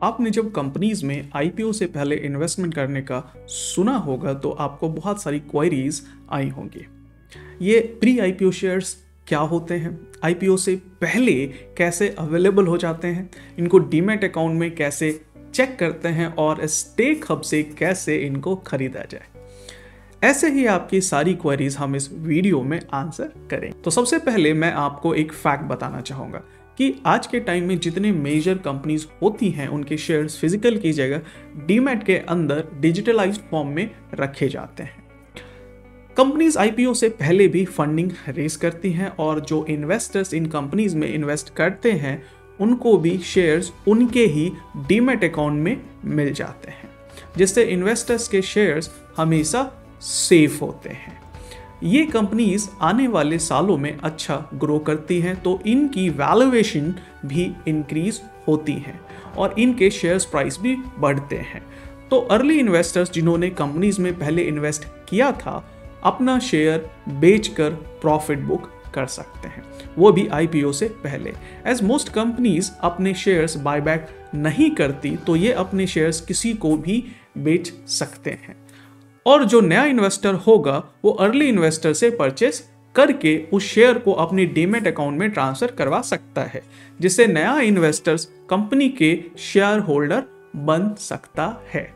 आपने जब कंपनीज में आईपीओ से पहले इन्वेस्टमेंट करने का सुना होगा तो आपको बहुत सारी क्वेरीज आई होंगी। ये प्री आईपीओ शेयर्स क्या होते हैं, आईपीओ से पहले कैसे अवेलेबल हो जाते हैं, इनको डीमैट अकाउंट में कैसे चेक करते हैं और स्टेक हब से कैसे इनको खरीदा जाए। ऐसे ही आपकी सारी क्वेरीज हम इस वीडियो में आंसर करेंगे। तो सबसे पहले मैं आपको एक फैक्ट बताना चाहूँगा कि आज के टाइम में जितने मेजर कंपनीज होती हैं उनके शेयर्स फिजिकल की जगह डीमैट के अंदर डिजिटलाइज्ड फॉर्म में रखे जाते हैं। कंपनीज आईपीओ से पहले भी फंडिंग रेज करती हैं और जो इन्वेस्टर्स इन कंपनीज में इन्वेस्ट करते हैं उनको भी शेयर्स उनके ही डीमैट अकाउंट में मिल जाते हैं, जिससे इन्वेस्टर्स के शेयर्स हमेशा सेफ होते हैं। ये कंपनीज आने वाले सालों में अच्छा ग्रो करती हैं तो इनकी वैल्यूएशन भी इंक्रीज होती हैं और इनके शेयर्स प्राइस भी बढ़ते हैं। तो अर्ली इन्वेस्टर्स जिन्होंने कंपनीज में पहले इन्वेस्ट किया था अपना शेयर बेचकर प्रॉफिट बुक कर सकते हैं, वो भी आईपीओ से पहले। एज मोस्ट कंपनीज अपने शेयर्स बायबैक नहीं करती तो ये अपने शेयर्स किसी को भी बेच सकते हैं और जो नया इन्वेस्टर होगा वो अर्ली इन्वेस्टर से परचेस करके उस शेयर को अपनी डीमैट अकाउंट में ट्रांसफर करवा सकता है, जिससे नया इन्वेस्टर्स कंपनी के शेयर होल्डर बन सकता है।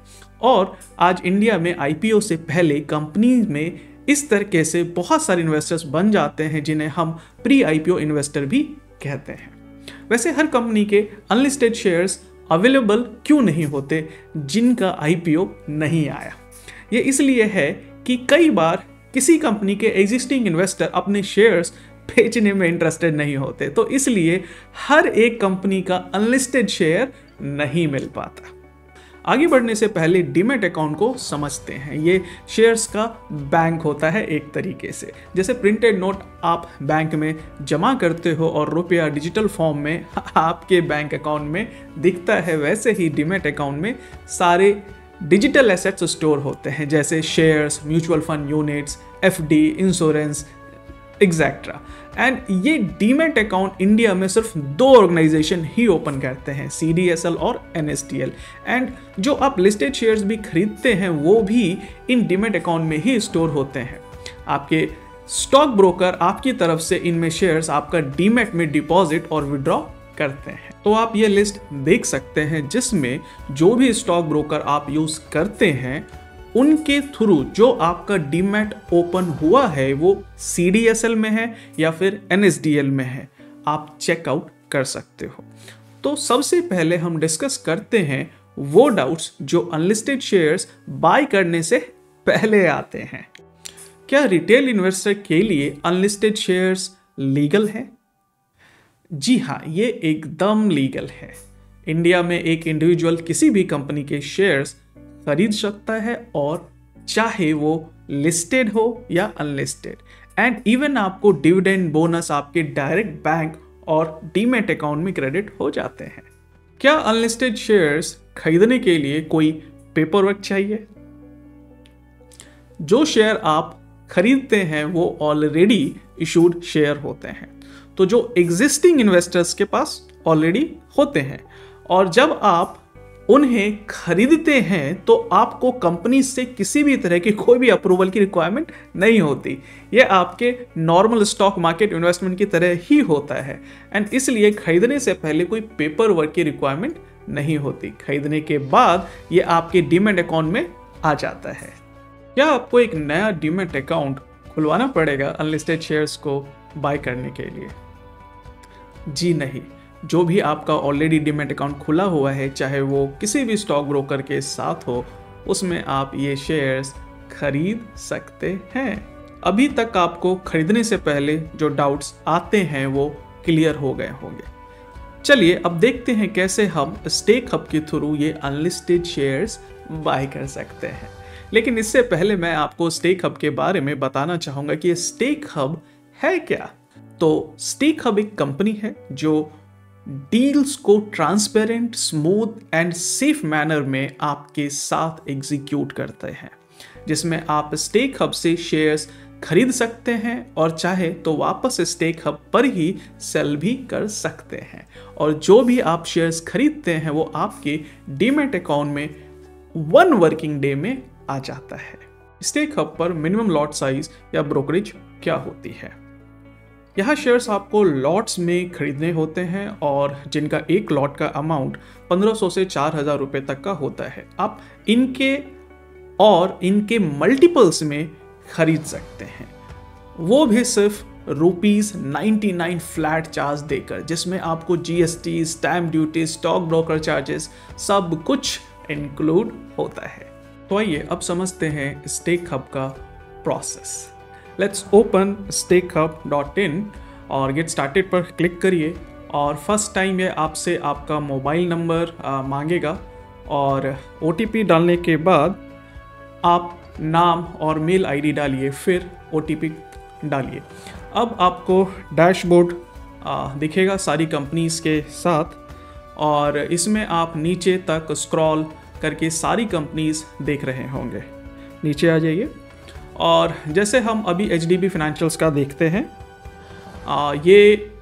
और आज इंडिया में आईपीओ से पहले कंपनी में इस तरीके से बहुत सारे इन्वेस्टर्स बन जाते हैं जिन्हें हम प्री आईपीओ इन्वेस्टर भी कहते हैं। वैसे हर कंपनी के अनलिस्टेड शेयर्स अवेलेबल क्यों नहीं होते जिनका आईपीओ नहीं आया? ये इसलिए है कि कई बार किसी कंपनी के एग्जिस्टिंग इन्वेस्टर अपने शेयर्स बेचने में इंटरेस्टेड नहीं होते, तो इसलिए हर एक कंपनी का अनलिस्टेड शेयर नहीं मिल पाता। आगे बढ़ने से पहले डीमैट अकाउंट को समझते हैं। ये शेयर्स का बैंक होता है एक तरीके से। जैसे प्रिंटेड नोट आप बैंक में जमा करते हो और रुपया डिजिटल फॉर्म में आपके बैंक अकाउंट में दिखता है, वैसे ही डीमैट अकाउंट में सारे डिजिटल एसेट्स स्टोर होते हैं, जैसे shares, mutual fund units, FD, insurance etcetera. And ये डीमैट अकाउंट इंडिया में सिर्फ 2 ऑर्गेनाइजेशन ही ओपन करते हैं, सीडीएसएल और एनएसडीएल। एंड जो आप लिस्टेड शेयर्स भी खरीदते हैं वो भी इन डीमैट अकाउंट में ही स्टोर होते हैं। आपके स्टॉक ब्रोकर आपकी तरफ से इनमें शेयर्स आपका डीमैट में डिपॉजिट और विड्रॉ करते हैं। तो आप ये लिस्ट देख सकते हैं जिसमें जो भी स्टॉक ब्रोकर आप यूज करते हैं उनके थ्रू जो आपका डीमैट ओपन हुआ है वो सीडीएसएल में है या फिर एनएसडीएल में है, आप चेकआउट कर सकते हो। तो सबसे पहले हम डिस्कस करते हैं वो डाउट्स जो अनलिस्टेड शेयर्स बाय करने से पहले आते हैं। क्या रिटेल इन्वेस्टर के लिए अनलिस्टेड शेयर्स लीगल है? जी हाँ, ये एकदम लीगल है। इंडिया में एक इंडिविजुअल किसी भी कंपनी के शेयर्स खरीद सकता है और चाहे वो लिस्टेड हो या अनलिस्टेड। एंड इवन आपको डिविडेंड बोनस आपके डायरेक्ट बैंक और डीमैट अकाउंट में क्रेडिट हो जाते हैं। क्या अनलिस्टेड शेयर्स खरीदने के लिए कोई पेपर वर्क चाहिए? जो शेयर आप खरीदते हैं वो ऑलरेडी इशूड शेयर होते हैं, तो जो एग्जिस्टिंग इन्वेस्टर्स के पास ऑलरेडी होते हैं, और जब आप उन्हें खरीदते हैं तो आपको कंपनी से किसी भी तरह की कोई भी अप्रूवल की रिक्वायरमेंट नहीं होती। यह आपके नॉर्मल स्टॉक मार्केट इन्वेस्टमेंट की तरह ही होता है एंड इसलिए खरीदने से पहले कोई पेपर वर्क की रिक्वायरमेंट नहीं होती। खरीदने के बाद यह आपके डीमैट अकाउंट में आ जाता है। क्या आपको एक नया डीमैट अकाउंट खुलवाना पड़ेगा अनलिस्टेड शेयर्स को बाय करने के लिए? जी नहीं, जो भी आपका ऑलरेडी डीमैट अकाउंट खुला हुआ है, चाहे वो किसी भी स्टॉक ब्रोकर के साथ हो, उसमें आप ये शेयर्स खरीद सकते हैं। अभी तक आपको खरीदने से पहले जो डाउट्स आते हैं वो क्लियर हो गए होंगे। चलिए अब देखते हैं कैसे हम स्टेक हब के थ्रू ये अनलिस्टेड शेयर्स बाय कर सकते हैं। लेकिन इससे पहले मैं आपको स्टेक हब के बारे में बताना चाहूँगा कि स्टेक हब है क्या। तो स्टेक हब एक कंपनी है जो डील्स को transparent, smooth and safe manner में आपके साथ एग्जीक्यूट करते हैं, जिसमें आप स्टेक हब से शेयर्स खरीद सकते हैं और चाहे तो वापस स्टेक हब पर ही सेल भी कर सकते हैं। और जो भी आप शेयर्स खरीदते हैं वो आपके डीमैट अकाउंट में 1 वर्किंग डे में आ जाता है। स्टेक हब पर मिनिमम लॉट साइज या ब्रोकरेज क्या होती है? यहाँ शेयर्स आपको लॉट्स में खरीदने होते हैं और जिनका एक लॉट का अमाउंट 1500 से 4000 रुपये तक का होता है। आप इनके मल्टीपल्स में खरीद सकते हैं, वो भी सिर्फ ₹99 फ्लैट चार्ज देकर, जिसमें आपको GST, stamp duty, stock broker charges सब कुछ इंक्लूड होता है। तो आइए अब समझते हैं स्टेक हब का प्रोसेस। लेट्स ओपन stakehub.in और गेट स्टार्टेड पर क्लिक करिए और फर्स्ट टाइम ये आपसे आपका मोबाइल नंबर मांगेगा और OTP डालने के बाद आप नाम और मेल ID डालिए, फिर OTP डालिए। अब आपको डैशबोर्ड दिखेगा सारी कंपनीज के साथ और इसमें आप नीचे तक स्क्रॉल करके सारी कंपनीज देख रहे होंगे। नीचे आ जाइए और जैसे हम अभी HDB फाइनेंशियल्स का देखते हैं,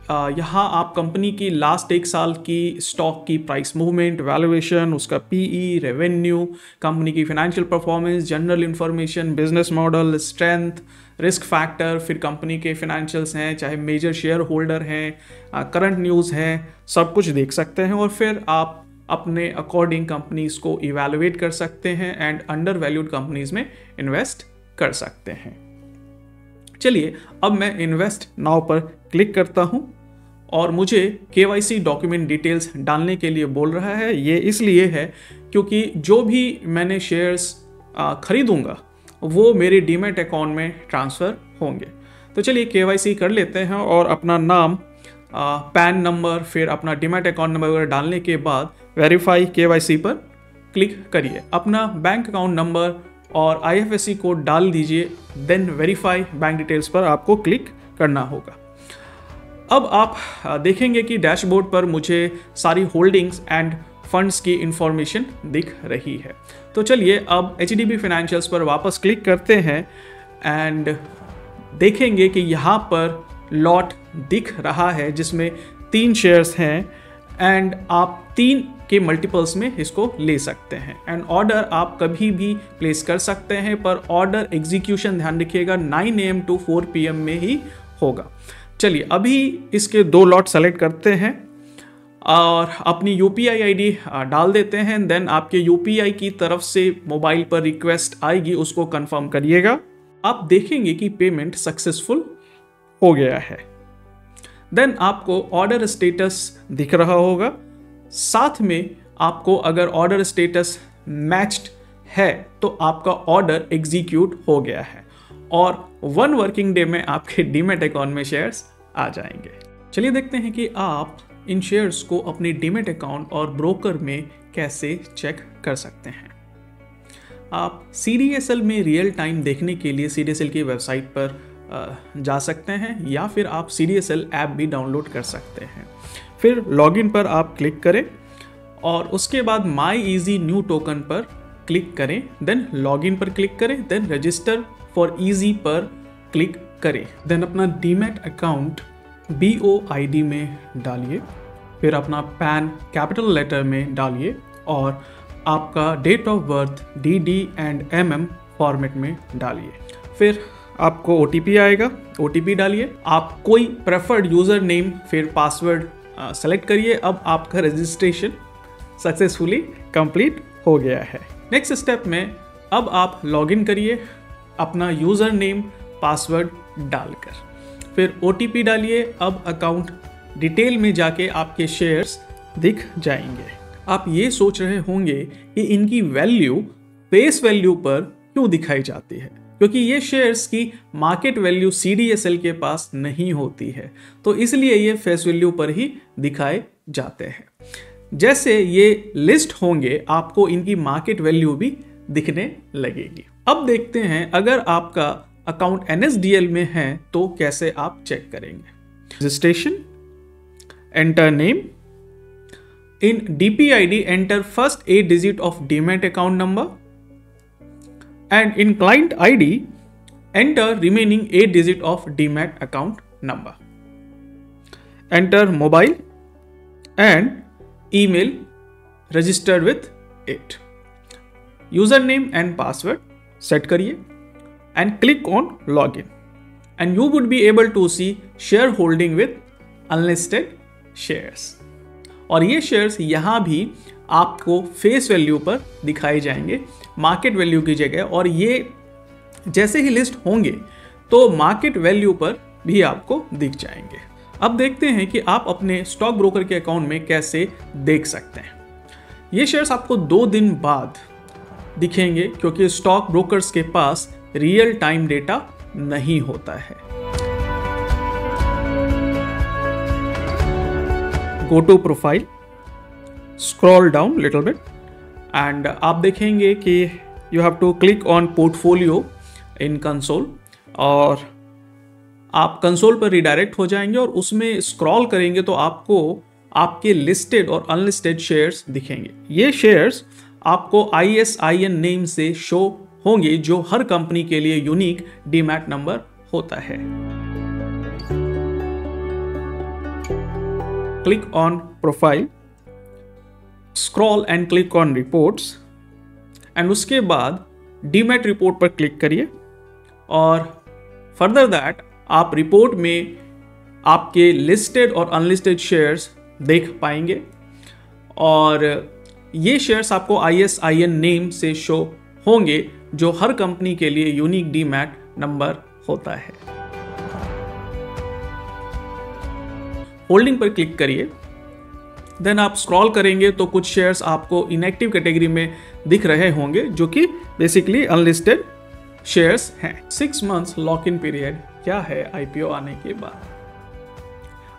यहाँ आप कंपनी की लास्ट 1 साल की स्टॉक की प्राइस मूवमेंट, वैल्यूएशन, उसका PE, रेवेन्यू, कंपनी की financial performance, general information, business model, strength, risk factor, फिर कंपनी के फाइनेंशियल्स हैं, चाहे मेजर शेयर होल्डर हैं, करंट न्यूज़ हैं, सब कुछ देख सकते हैं और फिर आप अपने अकॉर्डिंग कंपनीज को इवैल्यूएट कर सकते हैं एंड अंडर वैल्यूड कंपनीज में इन्वेस्ट कर सकते हैं। चलिए अब मैं इन्वेस्ट नाउ पर क्लिक करता हूं और मुझे KYC डॉक्यूमेंट डिटेल्स डालने के लिए बोल रहा है। ये इसलिए है क्योंकि जो भी मैंने शेयर्स खरीदूंगा वो मेरे डीमैट अकाउंट में ट्रांसफ़र होंगे। तो चलिए KYC कर लेते हैं और अपना नाम, पैन नंबर, फिर अपना डीमैट अकाउंट नंबर वगैरह डालने के बाद वेरीफाई KYC पर क्लिक करिए। अपना बैंक अकाउंट नंबर और IFSC कोड डाल दीजिए, देन वेरीफाई बैंक डिटेल्स पर आपको क्लिक करना होगा। अब आप देखेंगे कि डैशबोर्ड पर मुझे सारी होल्डिंग्स एंड फंड्स की इंफॉर्मेशन दिख रही है। तो चलिए अब HDB फाइनेंशियल्स पर वापस क्लिक करते हैं एंड देखेंगे कि यहाँ पर लॉट दिख रहा है जिसमें 3 शेयर्स हैं एंड आप 3 के मल्टीपल्स में इसको ले सकते हैं एंड ऑर्डर आप कभी भी प्लेस कर सकते हैं, पर ऑर्डर एग्जीक्यूशन ध्यान रखिएगा 9 AM to 4 PM में ही होगा। चलिए अभी इसके 2 लॉट सेलेक्ट करते हैं और अपनी UPI ID डाल देते हैं, देन आपके UPI की तरफ से मोबाइल पर रिक्वेस्ट आएगी, उसको कंफर्म करिएगा। आप देखेंगे कि पेमेंट सक्सेसफुल हो गया है। देन आपको ऑर्डर स्टेटस दिख रहा होगा, साथ में आपको अगर ऑर्डर स्टेटस मैच्ड है तो आपका ऑर्डर एग्जीक्यूट हो गया है और 1 वर्किंग डे में आपके डीमैट अकाउंट में शेयर्स आ जाएंगे। चलिए देखते हैं कि आप इन शेयर्स को अपने डीमैट अकाउंट और ब्रोकर में कैसे चेक कर सकते हैं। आप CDSL में रियल टाइम देखने के लिए CDSL की वेबसाइट पर जा सकते हैं या फिर आप CDSL ऐप भी डाउनलोड कर सकते हैं। फिर लॉगिन पर आप क्लिक करें और उसके बाद माई ईजी न्यू टोकन पर क्लिक करें, देन लॉगिन पर क्लिक करें, देन रजिस्टर फॉर ईजी पर क्लिक करें, देन अपना डीमैट अकाउंट BOID में डालिए, फिर अपना पैन कैपिटल लेटर में डालिए और आपका date of birth DD and MM format में डालिए। फिर आपको OTP आएगा, OTP डालिए। आप कोई प्रेफर्ड यूज़र नेम फिर पासवर्ड सेलेक्ट करिए। अब आपका रजिस्ट्रेशन सक्सेसफुली कंप्लीट हो गया है। नेक्स्ट स्टेप में अब आप लॉगिन करिए अपना यूज़र नेम पासवर्ड डालकर, फिर OTP डालिए। अब अकाउंट डिटेल में जाके आपके शेयर्स दिख जाएंगे। आप ये सोच रहे होंगे कि इनकी वैल्यू फेस वैल्यू पर क्यों दिखाई जाती है, क्योंकि ये शेयर्स की मार्केट वैल्यू CDSL के पास नहीं होती है, तो इसलिए ये फेस वैल्यू पर ही दिखाए जाते हैं। जैसे ये लिस्ट होंगे आपको इनकी मार्केट वैल्यू भी दिखने लगेगी। अब देखते हैं अगर आपका अकाउंट NSDL में है तो कैसे आप चेक करेंगे। Registration, enter name, in DPID enter first 8 digit of demat account number and in client ID Enter remaining 8 digit of Demat account number. Enter mobile and email registered with it. Username and password set करिए and click on login. And you would be able to see shareholding with unlisted shares. और ये shares यहाँ भी आपको face value पर दिखाए जाएंगे market value की जगह, और ये जैसे ही लिस्ट होंगे तो मार्केट वैल्यू पर भी आपको दिख जाएंगे। अब देखते हैं कि आप अपने स्टॉक ब्रोकर के अकाउंट में कैसे देख सकते हैं। ये शेयर्स आपको 2 दिन बाद दिखेंगे क्योंकि स्टॉक ब्रोकर्स के पास रियल टाइम डेटा नहीं होता है। Go to profile, scroll down little bit and आप देखेंगे कि you have to click on portfolio in console, और आप कंसोल पर रिडायरेक्ट हो जाएंगे और उसमें स्क्रॉल करेंगे तो आपको आपके लिस्टेड और अनलिस्टेड शेयर्स दिखेंगे। ये शेयर्स आपको ISIN नेम से शो होंगे जो हर कंपनी के लिए यूनिक डीमैट नंबर होता है। Click on profile, scroll and click on reports and उसके बाद डीमैट रिपोर्ट पर क्लिक करिए, और फर्दर दैट आप रिपोर्ट में आपके लिस्टेड और अनलिस्टेड शेयर्स देख पाएंगे, और ये शेयर्स आपको ISIN नेम से शो होंगे जो हर कंपनी के लिए यूनिक डीमैट नंबर होता है। होल्डिंग पर क्लिक करिए, देन आप स्क्रॉल करेंगे तो कुछ शेयर्स आपको इनएक्टिव कैटेगरी में दिख रहे होंगे जो कि बेसिकली अनलिस्टेड शेयर्स हैं। 6 मंथ्स लॉक इन पीरियड क्या है IPO आने के बाद?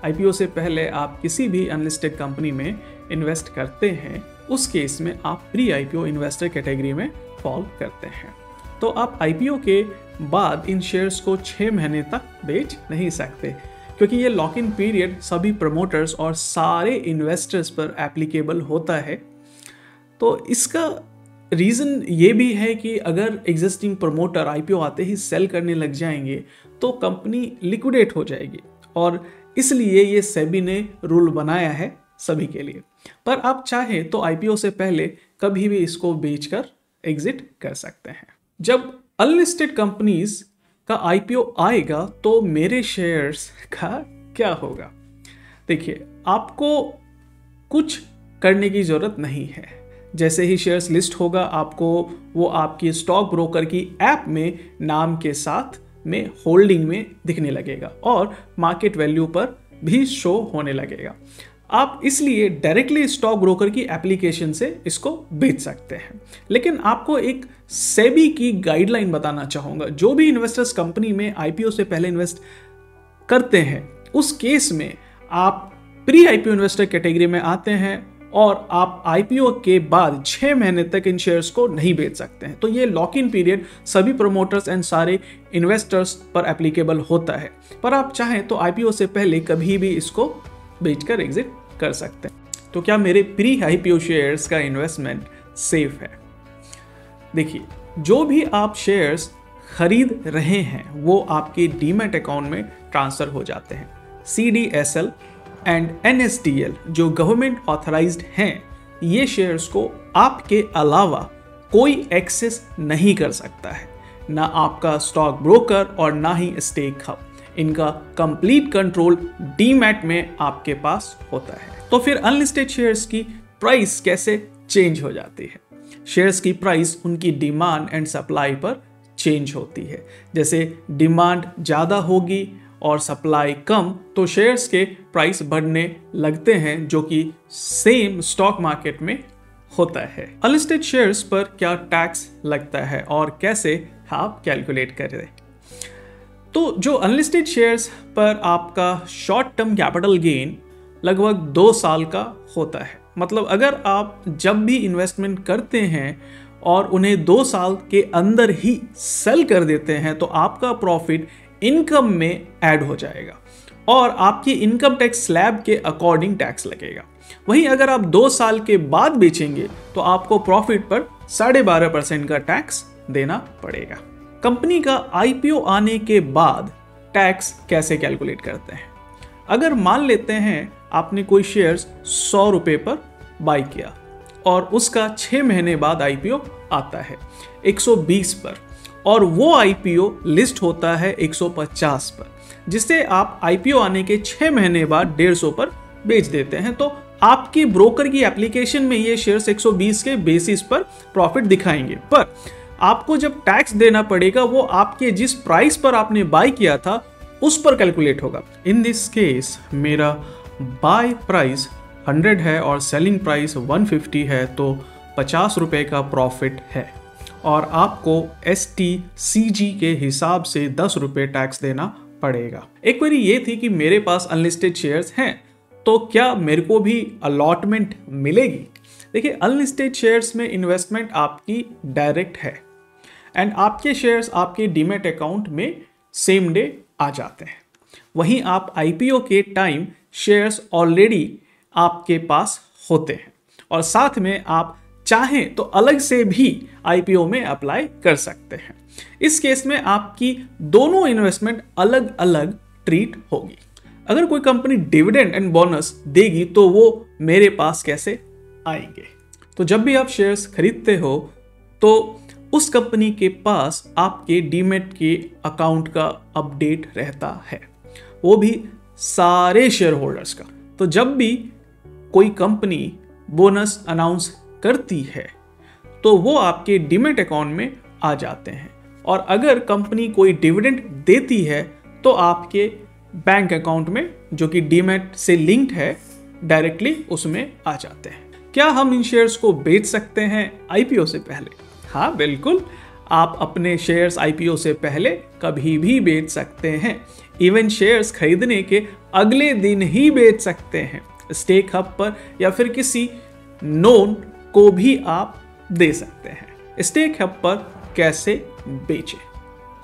IPO से पहले आप किसी भी अनलिस्टेड कंपनी में इन्वेस्ट करते हैं, उस केस में आप प्री IPO इन्वेस्टर कैटेगरी में फॉल करते हैं। तो आप IPO के बाद इन शेयर्स को 6 महीने तक बेच नहीं सकते क्योंकि ये लॉक इन पीरियड सभी प्रमोटर्स और सारे इन्वेस्टर्स पर एप्लीकेबल होता है। तो इसका रीज़न ये भी है कि अगर एग्जिस्टिंग प्रमोटर IPO आते ही सेल करने लग जाएंगे तो कंपनी लिक्विडेट हो जाएगी, और इसलिए ये सेबी ने रूल बनाया है सभी के लिए। पर आप चाहें तो IPO से पहले कभी भी इसको बेचकर एग्जिट कर सकते हैं। जब अनलिस्टेड कंपनीज का IPO आएगा तो मेरे शेयर्स का क्या होगा? देखिए, आपको कुछ करने की ज़रूरत नहीं है। जैसे ही शेयर्स लिस्ट होगा आपको वो आपकी स्टॉक ब्रोकर की ऐप में नाम के साथ में होल्डिंग में दिखने लगेगा और मार्केट वैल्यू पर भी शो होने लगेगा। आप इसलिए डायरेक्टली स्टॉक ब्रोकर की एप्लीकेशन से इसको बेच सकते हैं। लेकिन आपको एक सेबी की गाइडलाइन बताना चाहूँगा। जो भी इन्वेस्टर्स कंपनी में IPO से पहले इन्वेस्ट करते हैं, उस केस में आप प्री IPO इन्वेस्टर कैटेगरी में आते हैं और आप IPO के बाद 6 महीने तक इन शेयर्स को नहीं बेच सकते हैं। तो ये लॉक इन पीरियड सभी प्रमोटर्स एंड सारे इन्वेस्टर्स पर एप्लीकेबल होता है। पर आप चाहें तो IPO से पहले कभी भी इसको बेचकर एग्जिट कर सकते हैं। तो क्या मेरे प्री IPO शेयर्स का इन्वेस्टमेंट सेफ है? देखिए, जो भी आप शेयर्स खरीद रहे हैं वो आपके डीमैट अकाउंट में ट्रांसफर हो जाते हैं। CDSL एंड NSDL जो गवर्नमेंट ऑथराइज्ड हैं, ये शेयर्स को आपके अलावा कोई एक्सेस नहीं कर सकता है, ना आपका स्टॉक ब्रोकर और ना ही स्टेक हब। इनका कंप्लीट कंट्रोल डीमैट में आपके पास होता है। तो फिर अनलिस्टेड शेयर्स की प्राइस कैसे चेंज हो जाती है? शेयर्स की प्राइस उनकी डिमांड एंड सप्लाई पर चेंज होती है। जैसे डिमांड ज़्यादा होगी और सप्लाई कम तो शेयर्स के प्राइस बढ़ने लगते हैं, जो कि सेम स्टॉक मार्केट में होता है। अनलिस्टेड शेयर्स पर क्या टैक्स लगता है और कैसे आप कैलकुलेट करें? तो जो अनलिस्टेड शेयर्स पर आपका शॉर्ट टर्म कैपिटल गेन लगभग 2 साल का होता है। मतलब अगर आप जब भी इन्वेस्टमेंट करते हैं और उन्हें 2 साल के अंदर ही सेल कर देते हैं तो आपका प्रॉफिट इनकम में ऐड हो जाएगा और आपकी इनकम टैक्स स्लैब के अकॉर्डिंग टैक्स लगेगा। वहीं अगर आप 2 साल के बाद बेचेंगे तो आपको प्रॉफिट पर 12.5% का टैक्स देना पड़ेगा। कंपनी का आईपीओ आने के बाद टैक्स कैसे कैलकुलेट करते हैं। अगर मान लेते हैं आपने कोई शेयर्स 100 रुपये पर बाय किया और उसका 6 महीने बाद आईपीओ आता है 120 पर, और वो आईपीओ लिस्ट होता है 150 पर, जिसे आप आईपीओ आने के 6 महीने बाद 150 पर बेच देते हैं, तो आपकी ब्रोकर की एप्लीकेशन में ये शेयर्स 120 के बेसिस पर प्रॉफिट दिखाएंगे। पर आपको जब टैक्स देना पड़ेगा वो आपके जिस प्राइस पर आपने बाय किया था उस पर कैलकुलेट होगा। इन दिस केस मेरा बाय प्राइस 100 है और सेलिंग प्राइस 150 है, तो 50 रुपये का प्रॉफिट है और आपको STCG के हिसाब से 10 रुपये टैक्स देना पड़ेगा। एक क्वेरी ये थी कि मेरे पास अनलिस्टेड शेयर्स हैं तो क्या मेरे को भी अलॉटमेंट मिलेगी। देखिए, अनलिस्टेड शेयर्स में इन्वेस्टमेंट आपकी डायरेक्ट है एंड आपके शेयर्स आपके डीमैट अकाउंट में सेम डे आ जाते हैं। वहीं आप आईपीओ के टाइम शेयर्स ऑलरेडी आपके पास होते हैं और साथ में आप चाहें तो अलग से भी आईपीओ में अप्लाई कर सकते हैं। इस केस में आपकी दोनों इन्वेस्टमेंट अलग अलग ट्रीट होगी। अगर कोई कंपनी डिविडेंड एंड बोनस देगी तो वो मेरे पास कैसे आएंगे। तो जब भी आप शेयर्स खरीदते हो तो उस कंपनी के पास आपके डीमैट के अकाउंट का अपडेट रहता है, वो भी सारे शेयर होल्डर्स का। तो जब भी कोई कंपनी बोनस अनाउंस करती है तो वो आपके डीमैट अकाउंट में आ जाते हैं, और अगर कंपनी कोई डिविडेंड देती है तो आपके बैंक अकाउंट में जो कि डीमैट से लिंक्ड है डायरेक्टली उसमें आ जाते हैं। क्या हम इन शेयर्स को बेच सकते हैं आईपीओ से पहले? हाँ बिल्कुल, आप अपने शेयर्स आईपीओ से पहले कभी भी बेच सकते हैं। इवन शेयर्स खरीदने के अगले दिन ही बेच सकते हैं। स्टेक हब पर या फिर किसी नोन को भी आप दे सकते हैं। स्टेक हब पर कैसे बेचें?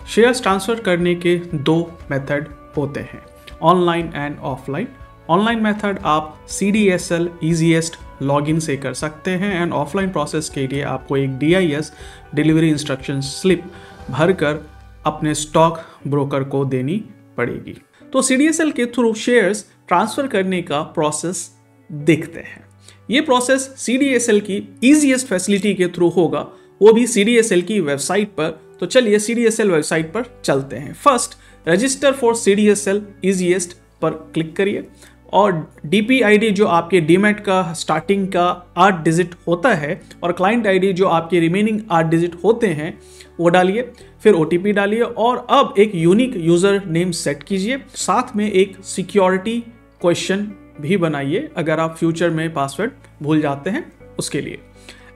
शेयर्स ट्रांसफर करने के 2 मेथड होते हैं, online and offline. Online method आप CDSL ईजीएस्ट लॉगिन से कर सकते हैं एंड ऑफलाइन प्रोसेस के लिए आपको एक DIS डिलीवरी इंस्ट्रक्शन स्लिप भरकर अपने स्टॉक ब्रोकर को देनी पड़ेगी। तो CDSL के थ्रू शेयर्स ट्रांसफर करने का प्रोसेस देखते हैं। ये प्रोसेस CDSL की ईजीएस्ट फैसिलिटी के थ्रू होगा, वो भी CDSL की वेबसाइट पर। तो चलिए CDSL वेबसाइट पर चलते हैं। First, register for CDSL easiest पर क्लिक करिए और DPID जो आपके डीमैट का स्टार्टिंग का 8 डिजिट होता है और क्लाइंट ID जो आपके रिमेनिंग 8 डिजिट होते हैं वो डालिए, फिर OTP डालिए और अब एक यूनिक यूजर नेम सेट कीजिए। साथ में एक सिक्योरिटी क्वेश्चन भी बनाइए अगर आप फ्यूचर में पासवर्ड भूल जाते हैं उसके लिए,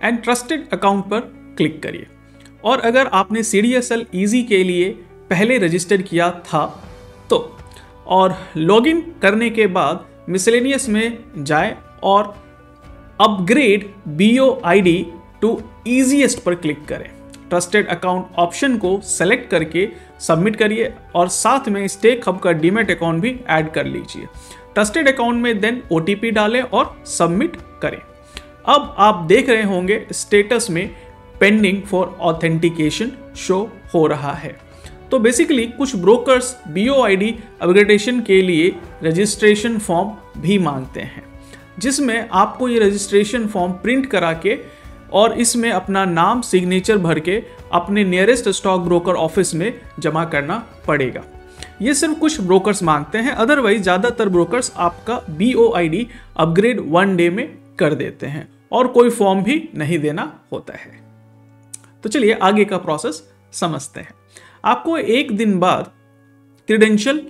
एंड ट्रस्टेड अकाउंट पर क्लिक करिए। और अगर आपने CDSL ईजी के लिए पहले रजिस्टर किया था तो, और लॉगिन करने के बाद मिसलेनियस में जाए और अपग्रेड BOID टू ईजीएस्ट पर क्लिक करें। ट्रस्टेड अकाउंट ऑप्शन को सेलेक्ट करके सबमिट करिए और साथ में स्टेक हब का डीमैट अकाउंट भी ऐड कर लीजिए। ट्रस्टेड अकाउंट में देन OTP डालें और सबमिट करें। अब आप देख रहे होंगे स्टेटस में पेंडिंग फॉर ऑथेंटिकेशन शो हो रहा है। तो बेसिकली कुछ ब्रोकर्स BOID अपग्रेडेशन के लिए रजिस्ट्रेशन फॉर्म भी मांगते हैं, जिसमें आपको ये रजिस्ट्रेशन फॉर्म प्रिंट करा के और इसमें अपना नाम सिग्नेचर भर के अपने नियरेस्ट स्टॉक ब्रोकर ऑफिस में जमा करना पड़ेगा। ये सिर्फ कुछ ब्रोकर्स मांगते हैं, अदरवाइज ज़्यादातर ब्रोकर्स आपका BOID अपग्रेड 1 डे में कर देते हैं और कोई फॉर्म भी नहीं देना होता है। तो चलिए आगे का प्रोसेस समझते हैं। आपको 1 दिन बाद क्रेडेंशियल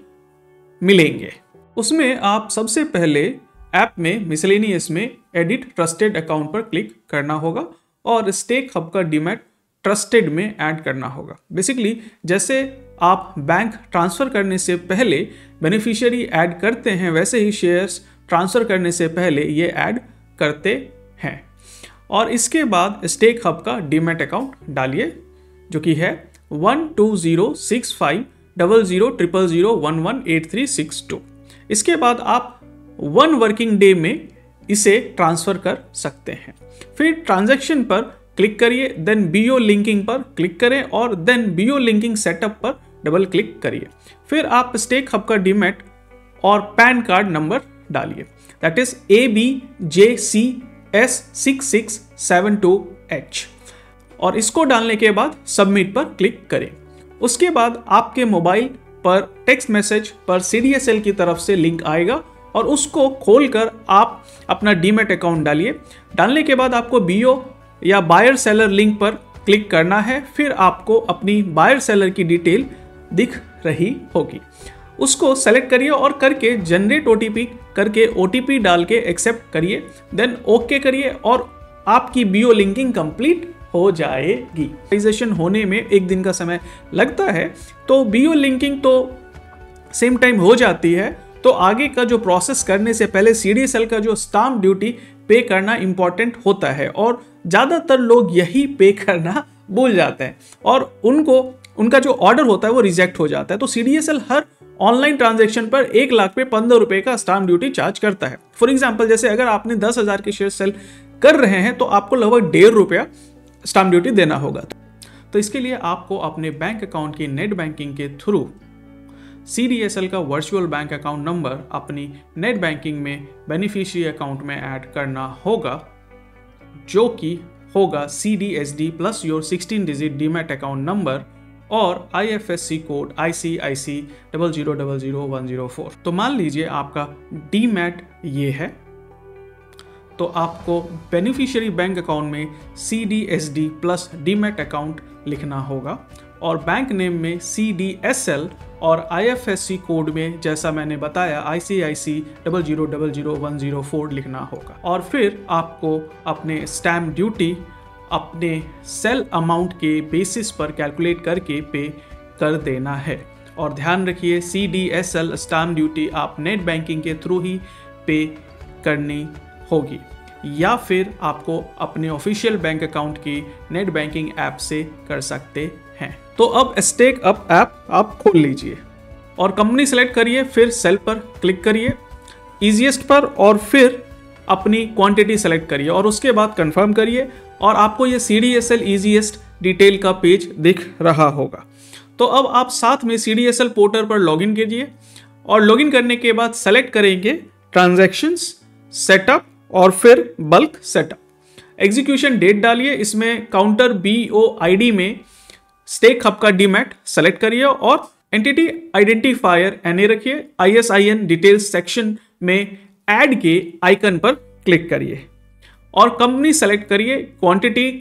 मिलेंगे। उसमें आप सबसे पहले ऐप में मिसलेनियस में एडिट ट्रस्टेड अकाउंट पर क्लिक करना होगा और स्टेक हब का डीमैट ट्रस्टेड में ऐड करना होगा। बेसिकली जैसे आप बैंक ट्रांसफ़र करने से पहले बेनिफिशियरी ऐड करते हैं, वैसे ही शेयर्स ट्रांसफ़र करने से पहले ये ऐड करते हैं। और इसके बाद स्टेक हब का डीमैट अकाउंट डालिए जो कि है 1206500000118362। इसके बाद आप 1 वर्किंग डे में इसे ट्रांसफ़र कर सकते हैं। फिर ट्रांजैक्शन पर क्लिक करिए, देन बीओ लिंकिंग पर क्लिक करें और देन बीओ लिंकिंग सेटअप पर डबल क्लिक करिए। फिर आप स्टेक हब का डीमैट और पैन कार्ड नंबर डालिए, दैट इज ABJCS6672H, और इसको डालने के बाद सबमिट पर क्लिक करें। उसके बाद आपके मोबाइल पर टेक्स्ट मैसेज पर CDSL की तरफ से लिंक आएगा और उसको खोलकर आप अपना डीमैट अकाउंट डालिए। डालने के बाद आपको BO या बायर सेलर लिंक पर क्लिक करना है। फिर आपको अपनी बायर सेलर की डिटेल दिख रही होगी, उसको सेलेक्ट करिए और करके जनरेट OTP करके OTP डाल के एक्सेप्ट करिए, देन ओके करिए और आपकी BO लिंकिंग कंप्लीट हो जाएगी। ऑथराइजेशन होने में 1 दिन का समय लगता है, तो BO लिंकिंग तो सेम टाइम हो जाती है। तो आगे का जो प्रोसेस करने से पहले CDSL का जो स्टाम्प ड्यूटी पे करना इंपॉर्टेंट होता है और ज़्यादातर लोग यही पे करना भूल जाते हैं और उनका जो ऑर्डर होता है वो रिजेक्ट हो जाता है। तो CDSL हर ऑनलाइन ट्रांजैक्शन पर 1 लाख पे 15 रुपए का स्टाम्प ड्यूटी चार्ज करता है। फॉर एग्जाम्पल, जैसे अगर आपने 10,000 के शेयर सेल कर रहे हैं तो आपको लगभग 1.5 रुपया स्टाम्प ड्यूटी देना होगा। तो इसके लिए आपको अपने बैंक अकाउंट की नेट बैंकिंग के थ्रू CDSL का वर्चुअल बैंक अकाउंट नंबर अपनी नेट बैंकिंग में बेनिफिशियरी अकाउंट में ऐड करना होगा, जो कि होगा CDSD plus your 16 digit demat account number और IFSC कोड ICIC 0000104। तो मान लीजिए आपका डीमैट ये है, तो आपको बेनिफिशियरी बैंक अकाउंट में CDSD प्लस डीमैट अकाउंट लिखना होगा और बैंक नेम में CDSL और IFSC कोड में, जैसा मैंने बताया, ICIC 0000104 लिखना होगा। और फिर आपको अपने स्टैम्प ड्यूटी अपने सेल अमाउंट के बेसिस पर कैलकुलेट करके पे कर देना है। और ध्यान रखिए, CDSL स्टैम्प ड्यूटी आप नेट बैंकिंग के थ्रू ही पे करनी होगी या फिर आपको अपने ऑफिशियल बैंक अकाउंट की नेट बैंकिंग ऐप से कर सकते हैं। तो अब स्टेक अप ऐप आप खोल लीजिए और कंपनी सेलेक्ट करिए, फिर सेल पर क्लिक करिए ईजीएस्ट पर और फिर अपनी क्वांटिटी सेलेक्ट करिए और उसके बाद कंफर्म करिए और आपको ये CDSL ईजीएस्ट डिटेल का पेज दिख रहा होगा। तो अब आप साथ में CDSL पोर्टल पर लॉगिन कीजिए और लॉगिन करने के बाद सेलेक्ट करेंगे ट्रांजैक्शंस, सेटअप और फिर बल्क सेटअप। एग्जीक्यूशन डेट डालिए, इसमें काउंटर BOID में स्टेक हब का डीमैट सेलेक्ट करिए और एंटिटी आइडेंटिफायर NA रखिए। ISIN डिटेल्स सेक्शन में ऐड के आइकन पर क्लिक करिए और कंपनी सेलेक्ट करिए, क्वांटिटी,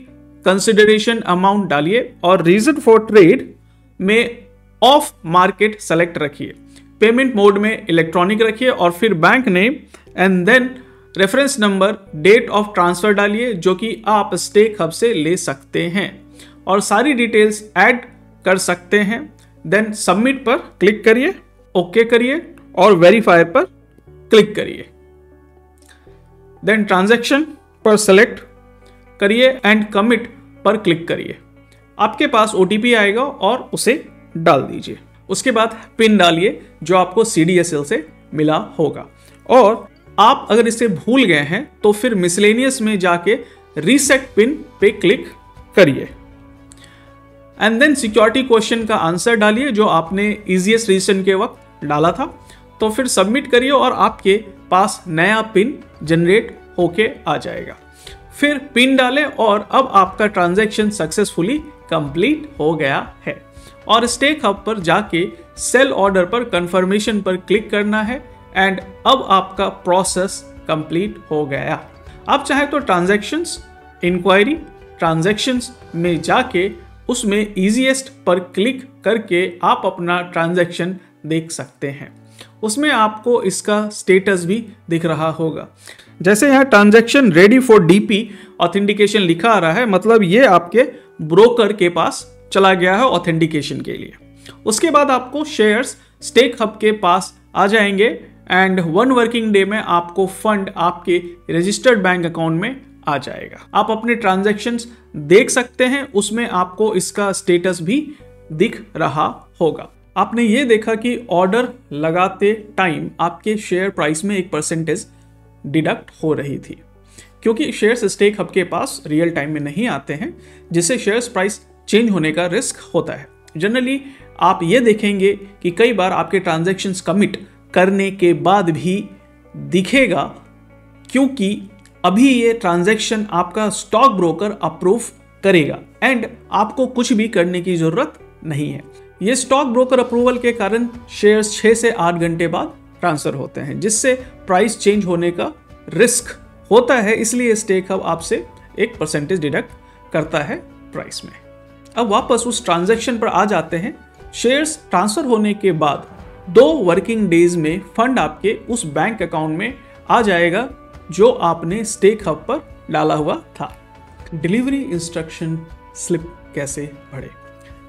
कंसिडरेशन अमाउंट डालिए और रीजन फॉर ट्रेड में ऑफ मार्केट सेलेक्ट रखिए। पेमेंट मोड में इलेक्ट्रॉनिक रखिए और फिर bank name and then reference number, date of transfer डालिए, जो कि आप स्टेक हब से ले सकते हैं और सारी डिटेल्स ऐड कर सकते हैं। देन सबमिट पर क्लिक करिए, ओके करिए और वेरीफाई पर क्लिक करिए। देन ट्रांजैक्शन पर सेलेक्ट करिए एंड कमिट पर क्लिक करिए। आपके पास OTP आएगा और उसे डाल दीजिए। उसके बाद पिन डालिए जो आपको CDSL से मिला होगा और आप अगर इसे भूल गए हैं तो फिर मिसलेनियस में जाके रीसेट पिन पे क्लिक करिए एंड देन सिक्योरिटी क्वेश्चन का आंसर डालिए जो आपने ईजीएस्ट रजिस्ट्रेशन के वक्त डाला था। तो फिर सबमिट करिए और आपके पास नया पिन जनरेट होके आ जाएगा। फिर पिन डालें और अब आपका ट्रांजैक्शन सक्सेसफुली कंप्लीट हो गया है और स्टेक हब पर जाके सेल ऑर्डर पर कंफर्मेशन पर क्लिक करना है एंड अब आपका प्रोसेस कंप्लीट हो गया। आप चाहे तो ट्रांजैक्शंस, इंक्वायरी, ट्रांजैक्शंस में जाके उसमें ईजीएस्ट पर क्लिक करके आप अपना ट्रांजैक्शन देख सकते हैं। उसमें आपको इसका स्टेटस भी दिख रहा होगा। जैसे यहाँ transaction ready for DP authentication लिखा आ रहा है, मतलब ये आपके ब्रोकर के पास चला गया है ऑथेंटिकेशन के लिए। उसके बाद आपको शेयर्स स्टेक हब के पास आ जाएंगे एंड 1 वर्किंग डे में आपको फंड आपके रजिस्टर्ड बैंक अकाउंट में आ जाएगा। आप अपने ट्रांजैक्शंस देख सकते हैं, उसमें आपको इसका स्टेटस भी दिख रहा होगा। आपने ये देखा कि ऑर्डर लगाते टाइम आपके शेयर प्राइस में 1% डिडक्ट हो रही थी, क्योंकि शेयर्स स्टेक हब के पास रियल टाइम में नहीं आते हैं, जिससे शेयर्स प्राइस चेंज होने का रिस्क होता है। जनरली आप ये देखेंगे कि कई बार आपके ट्रांजैक्शंस कमिट करने के बाद भी दिखेगा, क्योंकि अभी ये ट्रांजैक्शन आपका स्टॉक ब्रोकर अप्रूव करेगा एंड आपको कुछ भी करने की जरूरत नहीं है। ये स्टॉक ब्रोकर अप्रूवल के कारण शेयर्स 6 से 8 घंटे बाद ट्रांसफर होते हैं, जिससे प्राइस चेंज होने का रिस्क होता है। इसलिए स्टेक हब आपसे एक परसेंटेज डिडक्ट करता है प्राइस में। अब वापस उस ट्रांजैक्शन पर आ जाते हैं। शेयर्स ट्रांसफर होने के बाद 2 वर्किंग डेज में फंड आपके उस बैंक अकाउंट में आ जाएगा जो आपने स्टेक हब पर डाला हुआ था। डिलीवरी इंस्ट्रक्शन स्लिप कैसे भरें?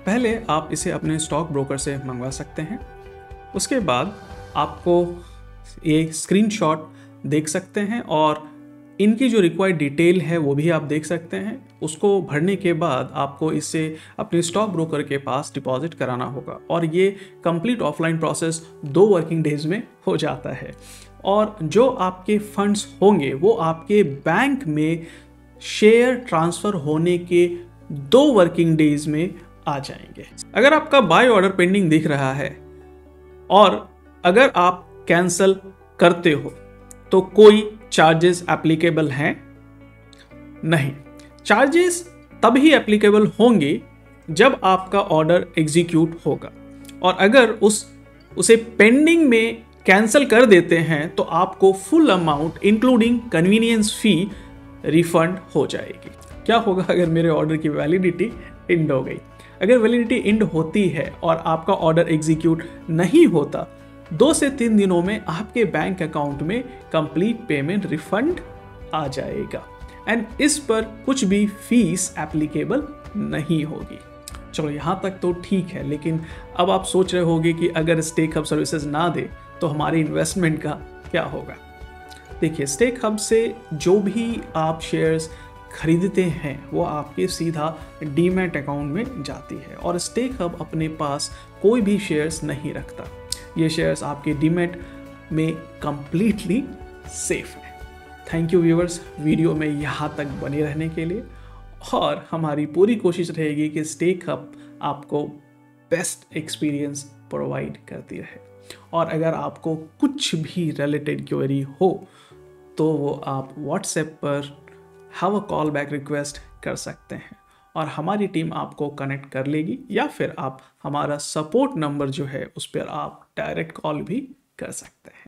पहले आप इसे अपने स्टॉक ब्रोकर से मंगवा सकते हैं। उसके बाद आपको ये स्क्रीनशॉट देख सकते हैं और इनकी जो रिक्वायर्ड डिटेल है वो भी आप देख सकते हैं। उसको भरने के बाद आपको इसे अपने स्टॉक ब्रोकर के पास डिपॉजिट कराना होगा और ये complete offline process 2 working days में हो जाता है। और जो आपके फंड्स होंगे वो आपके बैंक में शेयर ट्रांसफ़र होने के 2 वर्किंग डेज में आ जाएंगे। अगर आपका बाय ऑर्डर पेंडिंग दिख रहा है और अगर आप कैंसिल करते हो तो कोई चार्जेस एप्लीकेबल हैं? नहीं। चार्जेस तभी एप्लीकेबल होंगे जब आपका ऑर्डर एग्जीक्यूट होगा, और अगर उसे पेंडिंग में कैंसिल कर देते हैं तो आपको फुल अमाउंट इंक्लूडिंग कन्वीनियंस फी रिफंड हो जाएगी। क्या होगा अगर मेरे ऑर्डर की वैलिडिटी एंड हो गई? अगर वैलिडिटी एंड होती है और आपका ऑर्डर एग्जीक्यूट नहीं होता, 2 से 3 दिनों में आपके बैंक अकाउंट में कंप्लीट पेमेंट रिफंड आ जाएगा एंड इस पर कुछ भी फीस एप्लीकेबल नहीं होगी। चलो यहाँ तक तो ठीक है, लेकिन अब आप सोच रहे होंगे कि अगर स्टेक हब सर्विसेज ना दे तो हमारी इन्वेस्टमेंट का क्या होगा? देखिए, स्टेक हब से जो भी आप शेयर्स खरीदते हैं वो आपके सीधा डीमैट अकाउंट में जाती है और स्टेक हब अपने पास कोई भी शेयर्स नहीं रखता। ये शेयर्स आपके डीमैट में कंप्लीटली सेफ है। थैंक यू व्यूअर्स, वीडियो में यहाँ तक बने रहने के लिए, और हमारी पूरी कोशिश रहेगी कि स्टेक हब आपको बेस्ट एक्सपीरियंस प्रोवाइड करती रहे। और अगर आपको कुछ भी रिलेटेड क्वेरी हो तो वो आप व्हाट्सएप पर have a call back request कर सकते हैं और हमारी टीम आपको कनेक्ट कर लेगी, या फिर आप हमारा सपोर्ट नंबर जो है उस पर आप डायरेक्ट कॉल भी कर सकते हैं।